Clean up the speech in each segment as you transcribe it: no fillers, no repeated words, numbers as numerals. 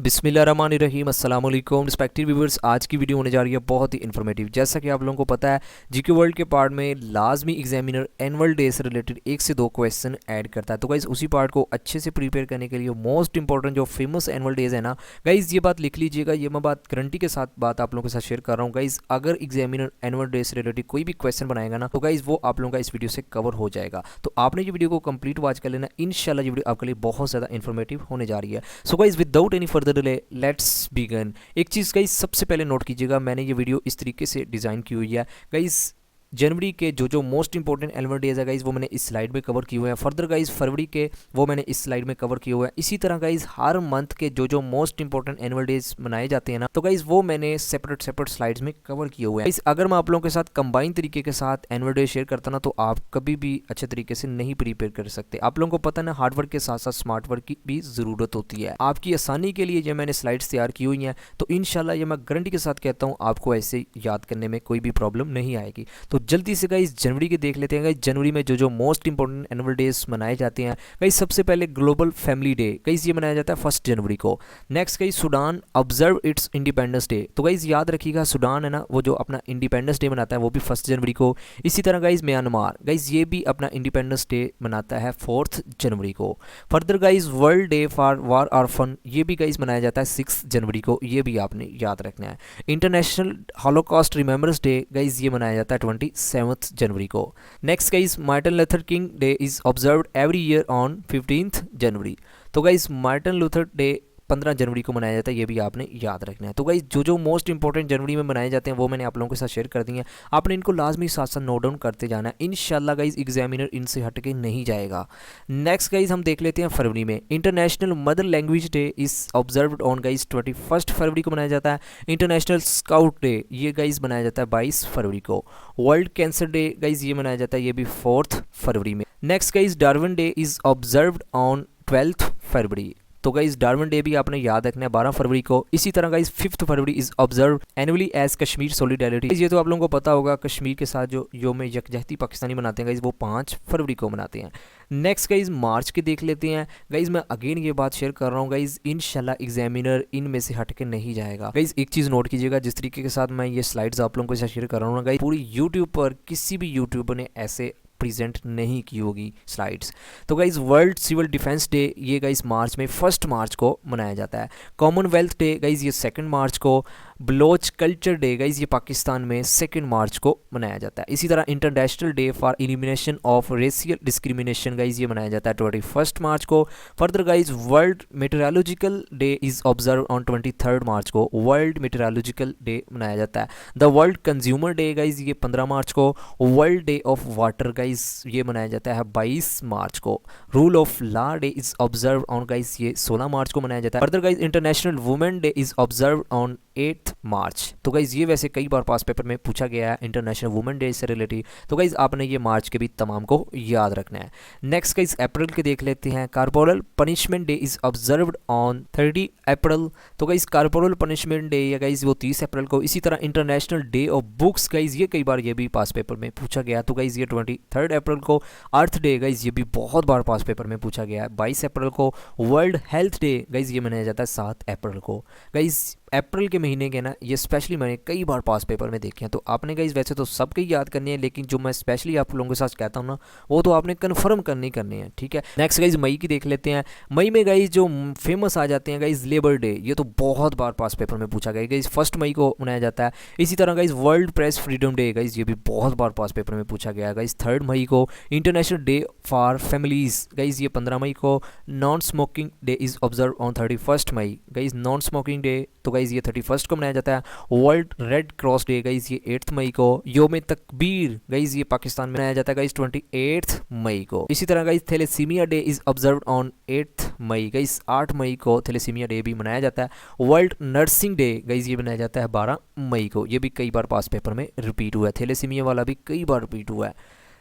बिस्मिल्लाहिर्रहमानिर्रहीम अस्सलाम वालेकुम रिस्पेक्टिव व्यूअर्स। आज की वीडियो होने जा रही है बहुत ही इन्फॉर्मेटिव। जैसा कि आप लोगों को पता है जीके वर्ल्ड के पार्ट में लाजमी एग्जामिनर एनुअल डे से रिलेटेड 1 से 2 क्वेश्चन ऐड करता है। तो गाइज़ उसी पार्ट को अच्छे से प्रिपेयर करने के लिए मोस्ट इंपॉर्टेंट जो फेमस एनुअल डेज है ना गाइज़, ये बात लिख लीजिएगा। ये मैं बात गारंटी के साथ बात आप लोगों के साथ शेयर कर रहा हूँ गाइज़। अगर एग्जामिनर एनुअल डे से रिलेटेड कोई भी क्वेश्चन बनाएगा ना तो गाइज़ वो आप लोगों का इस वीडियो से कवर हो जाएगा। तो आपने ये वीडियो को कंप्लीट वॉच कर लेना, इंशाल्लाह ये वीडियो आपके लिए बहुत ज़्यादा इन्फॉर्मेटिव होने जा रही है। So guys without any further delay let's begin. एक चीज़ गाइस सबसे पहले नोट कीजिएगा, मैंने ये वीडियो इस तरीके से डिज़ाइन की हुई है गाइस। जनवरी के जो मोस्ट इंपॉर्टेंट एनुअल डेज है गाइज वो मैंने इस स्लाइड में कवर किए हुए हैं। फर्दर गाइज फरवरी के वो मैंने इस स्लाइड में कवर किए हुए हैं। इसी तरह गाइज हर मंथ के जो मोस्ट इंपॉर्टेंट एनुअल डेज मनाए जाते हैं ना तो गाइज वो मैंने सेपरेट स्लाइड्स में कवर किए हुए हैं। अगर मैं आप लोगों के साथ कंबाइन तरीके के साथ एनुअल डे शेयर करता ना तो आप कभी भी अच्छे तरीके से नहीं प्रिपेयर कर सकते। आप लोगों को पता ना हार्ड वर्क के साथ साथ स्मार्ट वर्क की भी ज़रूरत होती है। आपकी आसानी के लिए ये मैंने स्लाइड्स तैयार की हुई हैं, तो इंशाल्लाह ये मैं गारंटी के साथ कहता हूँ आपको ऐसे याद करने में कोई भी प्रॉब्लम नहीं आएगी। तो जल्दी से गाइज जनवरी के देख लेते हैं गाइस। जनवरी में जो मोस्ट इंपॉर्टेंट एनुअल डेज मनाए जाते हैं गाइस, सबसे पहले ग्लोबल फैमिली डे गाइस ये मनाया जाता है 1 जनवरी को। Next guys Sudan observe it's independence day. तो गाइस याद रखिएगा सूडान है ना वो जो अपना इंडिपेंडेंस डे मनाता है वो भी 1 जनवरी को। इसी तरह गाइस म्यांमार गाइस ये भी अपना इंडिपेंडेंस डे मनाता है 4 जनवरी को। Further guys world day for war orphan ये भी गाइस मनाया जाता है 6 जनवरी को, ये भी आपने याद रखना है। International Holocaust remembrance day guys ये मनाया जाता है 27 जनवरी को। Next guys Martin Luther king day is observed every year on 15 जनवरी। तो गाइस मार्टिन लूथर डे 15 जनवरी को मनाया जाता है, ये भी आपने याद रखना है। तो गाइस जो मोस्ट इंपॉर्टेंट जनवरी में मनाए जाते हैं वो मैंने आप लोगों के साथ शेयर कर दी हैं। आपने इनको लाजमी साथ साथ नोट डाउन करते जाना है। इंशाल्लाह गाइस एग्जामिनर इनसे हट के नहीं जाएगा। नेक्स्ट गाइस हम देख लेते हैं फरवरी में international mother language day is observed on guys 21 फरवरी को मनाया जाता है। इंटरनेशनल स्काउट डे ये गाइस मनाया जाता है 22 फरवरी को। वर्ल्ड कैंसर डे गाइस ये मनाया जाता है, ये भी 4 फरवरी में। Next guys Darwin day is observed on 12 फरवरी। तो गाइस डार्विन डे भी आपने याद रखना है 12 फरवरी को। इसी तरह guys 5 February is observe annually as Kashmir solidarity. ये तो आप लोगों को पता होगा कश्मीर के साथ जो योम यकजहती पाकिस्तानी मनाते हैं गाइस वो 5 फरवरी को मनाते हैं। नेक्स्ट गाइस मार्च के देख लेते हैं गाइस। मैं अगेन ये बात शेयर कर रहा हूँ गाइस, इंशाल्लाह एग्जामिनर इनमें से हट के नहीं जाएगा। गाइस एक चीज़ नोट कीजिएगा, जिस तरीके के साथ मैं ये स्लाइड्स आप लोगों के साथ शेयर कर रहा हूँ ना गाइस, पूरी यूट्यूब पर किसी भी यूट्यूबर ने ऐसे प्रेजेंट नहीं की होगी स्लाइड्स। तो guys world civil defence day ये गाइज मार्च में 1 मार्च को मनाया जाता है। कॉमनवेल्थ डे गाइज ये 2 मार्च को। बलोच कल्चर डे गाइज ये पाकिस्तान में 2 मार्च को मनाया जाता है। इसी तरह international day for elimination of racial discrimination guys ये मनाया जाता है 21 मार्च को। Further guys world meteorological day is observe on 23 मार्च को। वर्ल्ड मेटेरोलॉजिकल डे मनाया जाता है। The world consumer day guys ये 15 मार्च को। World day of water guys ये मनाया जाता है 22 मार्च को। Rule of law day is observe on guys ये 16 मार्च को मनाया जाता है। Further guys international women day is observe on 8 मार्च। तो गाइज ये वैसे कई बार पास पेपर में पूछा गया है इंटरनेशनल वुमेन डे से रिलेटेड, तो गाइज आपने ये मार्च के भी तमाम को याद रखना है। नेक्स्ट गाइज अप्रैल के देख लेते हैं। Corporal punishment day is observed on 30 अप्रैल। तो guys corporal punishment day yeah guys वो 30 अप्रैल को। इसी तरह international day of books guys ये कई बार ये भी पास पेपर में पूछा गया, तो गाइज ये 23 अप्रैल को। अर्थ डे गाइज ये भी बहुत बार पास पेपर में पूछा गया है 22 अप्रैल को। वर्ल्ड हेल्थ डे गाइज ये मनाया जाता है 7 अप्रैल को। गाइज अप्रैल के महीने के ना ये स्पेशली मैंने कई बार पास पेपर में देखे हैं, तो आपने गाइज वैसे तो सबके ही याद करनी है, लेकिन जो मैं स्पेशली आप लोगों के साथ कहता हूँ ना वो तो आपने कन्फर्म करनी है, ठीक है। नेक्स्ट गाइज मई की देख लेते हैं। मई में गाइज जो फेमस आ जाते हैं गाइज लेबर डे, ये तो बहुत बार पास पेपर में पूछा गया गाइज 1 मई को मनाया जाता है। इसी तरह guys world press freedom day guys ये भी बहुत बार पास पेपर में पूछा गया गाइज 3 मई को। International day for families guys ये 15 मई को। Non smoking day is observe on 31 May guys. Non smoking day तो गाइज ये 31 को मनाया जाता है। World red cross day guys ये 8 मई को। योम तकबीर गाइज ये पाकिस्तान में मनाया जाता है गाइज 28 मई को। इसी तरह guys thalassemia day is observe on 8 May guys 8 मई को थैलेसीमिया डे भी मनाया जाता है। वर्ल्ड नर्सिंग डे गाइज ये मनाया जाता है 12 मई को। ये भी कई बार पास पेपर में रिपीट हुआ है, थैलेसीमिया वाला भी कई बार रिपीट हुआ है।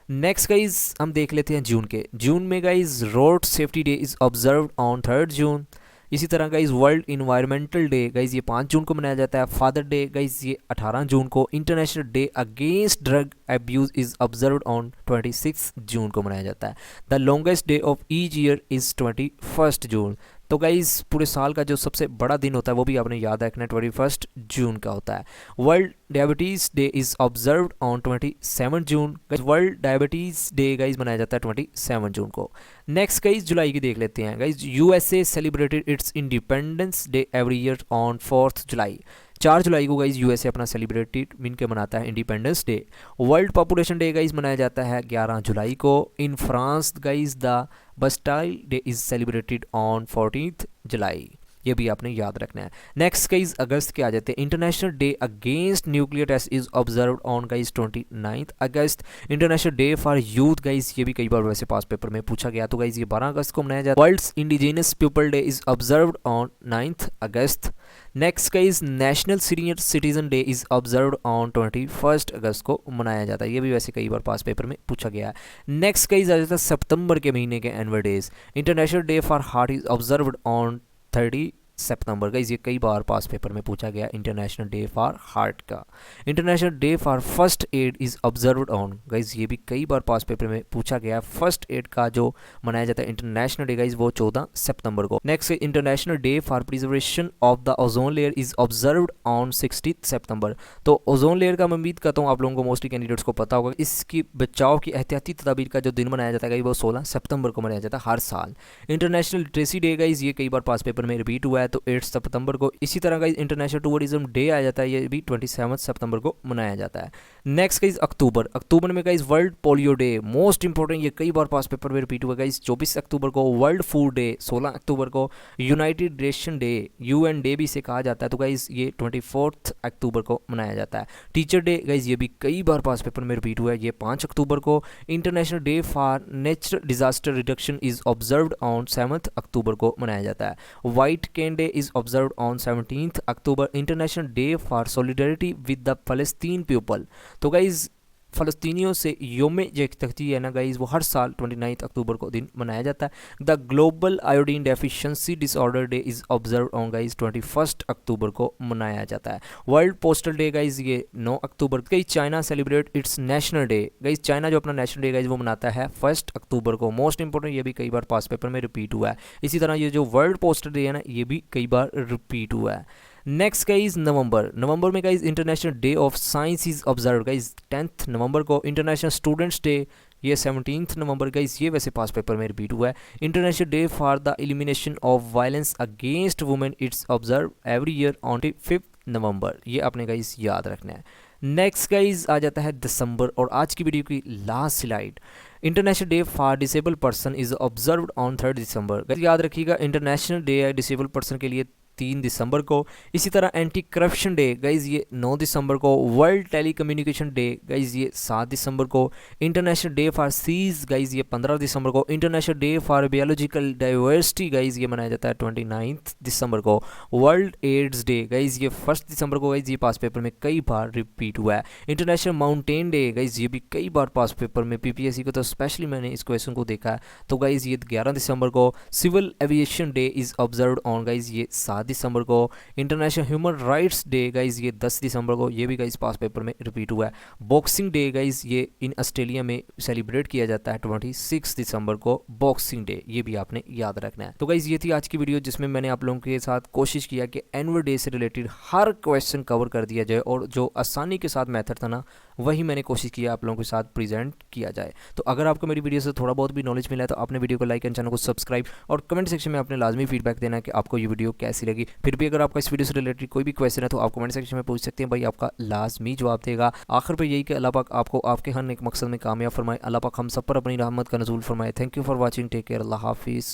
नेक्स्ट गाइज हम देख लेते हैं जून के। जून में guys road safety day is observe on 3 जून। इसी तरह guys world environmental day guys ये 5 जून को मनाया जाता है। फादर डे गाइज ये 18 जून को। International day against drug abuse is observed on 26 जून को मनाया जाता है। The longest day of each year is 21 जून। तो गाइज पूरे साल का जो सबसे बड़ा दिन होता है वो भी आपने याद रखना है, 21 जून का होता है। World diabetes day is observed on 27 June. World diabetes day guys मनाया जाता है 27 जून को। नेक्स्ट गाइज जुलाई की देख लेते हैं। Guys USA celebrated its independence day every year on 4 July. 4 जुलाई को गाइज यूएसए अपना सेलिब्रेटेड मीन के मनाता है independence day. World population day guys मनाया जाता है 11 जुलाई को। In France guys the Bastille day is celebrated on 14 July. ये भी आपने याद रखना है। नेक्स्ट गाइज अगस्त के आ जाते हैं। International day against nuclear test is observed on guys 29 August. International day for youth guys, ये भी कई बार वैसे पास पेपर में पूछा गया, तो गाइज ये 12 अगस्त को मनाया जाता है। World's indigenous people day is observed on 9 August. Next guys national senior citizen day is observed on 21 अगस्त को मनाया जाता है। ये भी वैसे कई बार पास पेपर में पूछा गया है। नेक्स्ट गाइज आ जाता है सितंबर के महीने के annual days. International day for heart is observed on 30 September. Guys ये कई बार पास पेपर में पूछा गया, इंटरनेशनल डे फॉर हार्ट का। International day for first aid is observed on, guys ये भी कई बार पास पेपर में पूछा गया। फर्स्ट एड का जो मनाया जाता है इंटरनेशनल डे गाइज वो 14 सितंबर को। Next international day for preservation of the ozone layer is observed on 16 सितंबर। तो ओजोन लेयर का मैं उम्मीद करता हूँ आप लोगों को मोस्टली कैंडिडेट्स को पता होगा। इसकी बचाव की एहतियाती तदाबीर का जो दिन मनाया जाता है वो 16 सितंबर को मनाया जाता है हर साल। इंटरनेशनल लिटरेसी डे गाइज ये कई बार पास पेपर में रिपीट हुआ है, तो 8 सितंबर को। इसी तरह का इंटरनेशनल टूरिज्म डे आ जाता है, ये भी 27 सितंबर को मनाया जाता है। नेक्स्ट गाइज अक्टूबर में guys world polio day, most important, ये कई बार पास पेपर में रिपीट हुआ गाइज। 24 अक्टूबर को वर्ल्ड फूड डे, 16 अक्टूबर को United nation day, UN day भी इसे कहा जाता है, तो गाइज ये 24 अक्टूबर को मनाया जाता है। टीचर डे गाइज ये भी कई बार पास पेपर में रिपीट हुआ है, ये 5 अक्टूबर को। International day for natural disaster reduction is observed on 7 October को मनाया जाता है। White cane day is observed on 17th October. International day for solidarity with the फलस्तीन पीपल, तो गाइज फ़लस्तीनियों से योम यकजहती है ना गाइज, वो हर साल 29 अक्टूबर को दिन मनाया जाता है। The global iodine deficiency disorder day is observe on guys 21 अक्टूबर को मनाया जाता है। वर्ल्ड पोस्टल डे गाइज ये 9 अक्टूबर। Guys China celebrate its national day, guys China जो अपना नेशनल डे गाइज वो मनाता है 1 अक्टूबर को। मोस्ट इंपॉर्टेंट, ये भी कई बार पास पेपर में रिपीट हुआ है। इसी तरह ये जो वर्ल्ड पोस्टल डे है ना, ये भी कई बार रिपीट हुआ है। नेक्स्ट गाइज नवंबर में guys international day of science is observe guys 10 नवंबर को। इंटरनेशनल स्टूडेंट्स डे ये 17 नवंबर गाइज, ये वैसे पास पेपर में रिपीट हुआ है। International day for the elimination of violence against women it's observe every year on 5 नवंबर, ये आपने गाइज याद रखना है। नेक्स्ट गाइज आ जाता है दिसंबर और आज की वीडियो की last slide. International day for disable person is observed on 3 दिसंबर। याद रखिएगा इंटरनेशनल डे है डिसेबल पर्सन के लिए 3 दिसंबर को। इसी तरह एंटी करप्शन डे गाइज ये 9 दिसंबर को। World telecommunication day guys ये 7 दिसंबर को। International day for seas guys ये 15 दिसंबर को। International day for biological diversity guys ये मनाया जाता है 29 दिसंबर को। वर्ल्ड एड्स डे गाइज ये 1 दिसंबर को। गाइज ये पास पेपर में कई बार रिपीट हुआ है। इंटरनेशनल माउंटेन डे गाइज ये भी कई बार पास पेपर में पीपीएससी को तो स्पेशली मैंने इस क्वेश्चन को देखा है, तो गाइज ये 11 दिसंबर को। Civil aviation day is observed on guys ये 7 दिसंबर को। International human rights day guys ये 10 दिसंबर को, ये भी गाइज पास पेपर में रिपीट हुआ है। बॉक्सिंग डे गाइज ये इन ऑस्ट्रेलिया में सेलिब्रेट किया जाता है 26 दिसंबर को बॉक्सिंग डे, ये भी आपने याद रखना है। तो गाइज ये थी आज की वीडियो जिसमें मैंने आप लोगों के साथ कोशिश किया कि एनुअल डे से रिलेटेड हर क्वेश्चन कवर कर दिया जाए और जो आसानी के साथ मेथड था ना वही मैंने कोशिश किया आप लोगों के साथ प्रेजेंट किया जाए। तो अगर आपको मेरी वीडियो से थोड़ा बहुत भी नॉलेज मिला है तो आपने वीडियो को लाइक एंड चैनल को सब्सक्राइब और कमेंट सेक्शन में आपने लाजमी फीडबैक देना है कि आपको ये वीडियो कैसी लगी। फिर भी अगर आपका इस वीडियो से रिलेटेड कोई भी क्वेश्चन है तो आप कमेंट सेक्शन में पूछ सकते हैं, भाई आपका लाजमी जवाब देगा। आखिर पर यही कि अल्लाह पाक आपको आपके हर एक मकसद में कामयाब फरमाए। अल्लाह पाक हम सब पर अपनी रहमत का नज़ूल फरमाए। Thank you for watching, take care, अल्लाह हाफिज़।